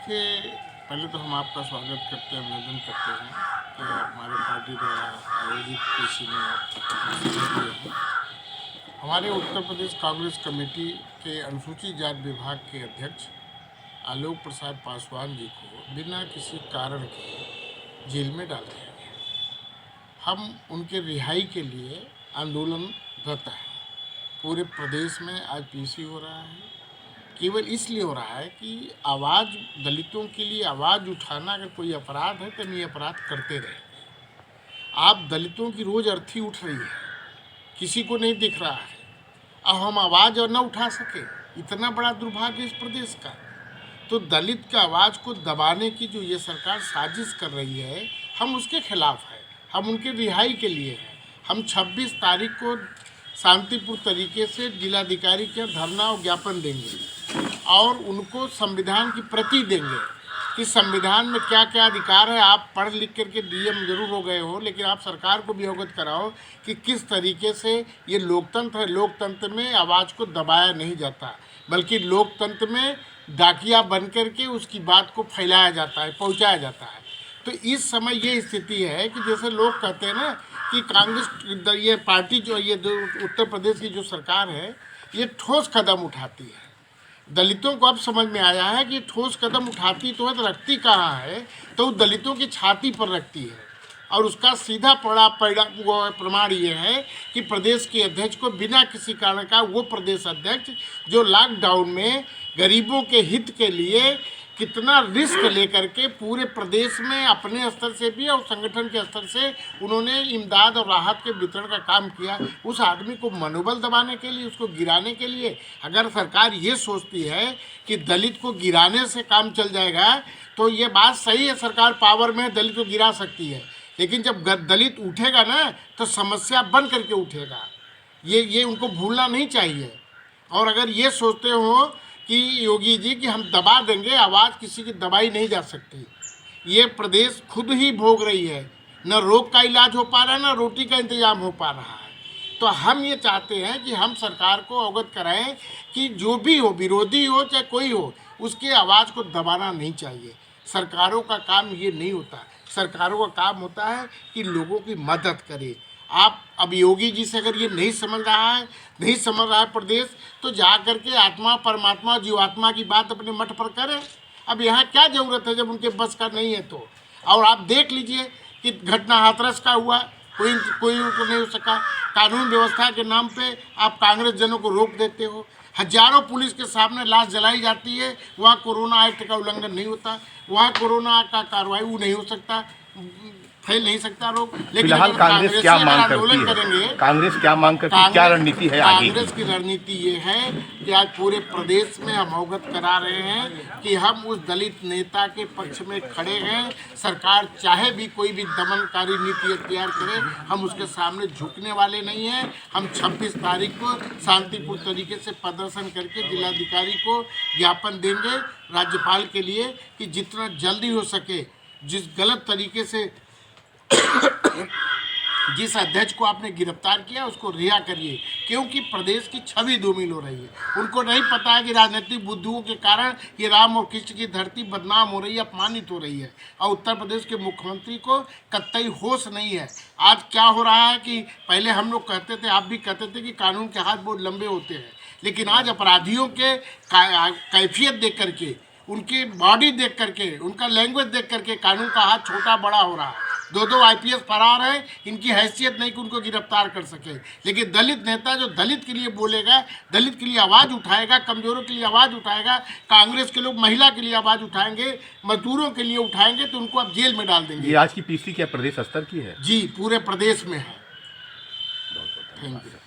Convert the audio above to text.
देखिए, पहले तो हम आपका स्वागत करते हैं, अभिनंदन करते हैं कि हमारे पार्टी द्वारा आयोजित कृषि में आप हिस्सा लिए हैं। हमारे उत्तर प्रदेश कांग्रेस कमेटी के अनुसूचित जाति विभाग के अध्यक्ष आलोक प्रसाद पासवान जी को बिना किसी कारण के जेल में डाल दिया गया। हम उनके रिहाई के लिए आंदोलनरत हैं। पूरे प्रदेश में आज पीसी हो रहा है, केवल इसलिए हो रहा है कि आवाज़ दलितों के लिए आवाज़ उठाना अगर कोई अपराध है तो हम ये अपराध करते रहे। आप दलितों की रोज़ अर्थी उठ रही है, किसी को नहीं दिख रहा है, अब हम आवाज़ और न उठा सके, इतना बड़ा दुर्भाग्य इस प्रदेश का। तो दलित की आवाज़ को दबाने की जो ये सरकार साजिश कर रही है, हम उसके खिलाफ है। हम उनके रिहाई के लिए हैं। हम 26 तारीख को शांतिपूर्ण तरीके से जिलाधिकारी के धरना और ज्ञापन देंगे और उनको संविधान की प्रति देंगे कि संविधान में क्या क्या अधिकार है। आप पढ़ लिख करके डीएम जरूर हो गए हो, लेकिन आप सरकार को भी अवगत कराओ कि किस तरीके से ये लोकतंत्र है। लोकतंत्र में आवाज़ को दबाया नहीं जाता, बल्कि लोकतंत्र में डाकिया बन करके उसकी बात को फैलाया जाता है, पहुँचाया जाता है। तो इस समय ये स्थिति है कि जैसे लोग कहते हैं ना कि कांग्रेस ये पार्टी जो ये उत्तर प्रदेश की जो सरकार है, ये ठोस कदम उठाती है। दलितों को अब समझ में आया है कि ठोस कदम उठाती तो है, तो रखती कहाँ है, तो दलितों की छाती पर रखती है। और उसका सीधा प्रमाण ये है कि प्रदेश के अध्यक्ष को बिना किसी कारण का, वो प्रदेश अध्यक्ष जो लॉकडाउन में गरीबों के हित के लिए कितना रिस्क लेकर के पूरे प्रदेश में अपने स्तर से भी और संगठन के स्तर से उन्होंने इमदाद और राहत के वितरण का काम किया, उस आदमी को मनोबल दबाने के लिए, उसको गिराने के लिए अगर सरकार ये सोचती है कि दलित को गिराने से काम चल जाएगा, तो ये बात सही है, सरकार पावर में दलित को गिरा सकती है। लेकिन जब दलित उठेगा ना, तो समस्या बन करके उठेगा। ये उनको भूलना नहीं चाहिए। और अगर ये सोचते हो कि योगी जी कि हम दबा देंगे, आवाज़ किसी की दबाई नहीं जा सकती। ये प्रदेश खुद ही भोग रही है, न रोग का इलाज हो पा रहा है, न रोटी का इंतजाम हो पा रहा है। तो हम ये चाहते हैं कि हम सरकार को अवगत कराएं कि जो भी हो, विरोधी हो चाहे कोई हो, उसकी आवाज़ को दबाना नहीं चाहिए। सरकारों का काम ये नहीं होता। सरकारों का काम होता है कि लोगों की मदद करे। आप अब योगी जी से अगर ये नहीं समझ रहा है प्रदेश, तो जा करके आत्मा परमात्मा जीवात्मा की बात अपने मठ पर करें। अब यहाँ क्या ज़रूरत है जब उनके बस का नहीं है तो। और आप देख लीजिए कि घटना हाथरस का हुआ, कोई उनको नहीं हो सका। कानून व्यवस्था के नाम पे आप कांग्रेस जनों को रोक देते हो। हजारों पुलिस के सामने लाश जलाई जाती है, वहाँ कोरोना एक्ट का उल्लंघन नहीं होता, वहाँ कोरोना का कार्रवाई वो नहीं हो सकता, फैल नहीं सकता रोग। लेकिन फिलहाल कांग्रेस क्या मांग करती है? कांग्रेस क्या मांग करती है? क्या रणनीति है आगे? कांग्रेस की रणनीति ये है कि आज पूरे प्रदेश में हम अवगत करा रहे हैं कि हम उस दलित नेता के पक्ष में खड़े हैं। सरकार चाहे भी कोई भी दमनकारी नीति अख्तियार करे, हम उसके सामने झुकने वाले नहीं हैं। हम 26 तारीख को शांतिपूर्ण तरीके से प्रदर्शन करके जिलाधिकारी को ज्ञापन देंगे राज्यपाल के लिए कि जितना जल्दी हो सके, जिस गलत तरीके से जिस अध्यक्ष को आपने गिरफ्तार किया उसको रिहा करिए, क्योंकि प्रदेश की छवि धूमिल हो रही है। उनको नहीं पता है कि राजनीतिक बुद्धुओं के कारण ये राम और कृष्ण की धरती बदनाम हो रही है, अपमानित हो रही है। और उत्तर प्रदेश के मुख्यमंत्री को कतई होश नहीं है। आज क्या हो रहा है कि पहले हम लोग कहते थे, आप भी कहते थे कि कानून के हाथ बहुत लंबे होते हैं, लेकिन आज अपराधियों के कैफियत देख करके, उनकी बॉडी देख करके, उनका लैंग्वेज देख करके कानून का हाथ छोटा बड़ा हो रहा है। दो आईपीएस फरार है, इनकी हैसियत नहीं कि उनको गिरफ्तार कर सके। लेकिन दलित नेता जो दलित के लिए बोलेगा, दलित के लिए आवाज़ उठाएगा, कमज़ोरों के लिए आवाज़ उठाएगा, कांग्रेस के लोग महिला के लिए आवाज़ उठाएंगे, मजदूरों के लिए उठाएंगे, तो उनको अब जेल में डाल देंगे। ये आज की पीसी क्या प्रदेश स्तर की है? जी, पूरे प्रदेश में है। Thank you.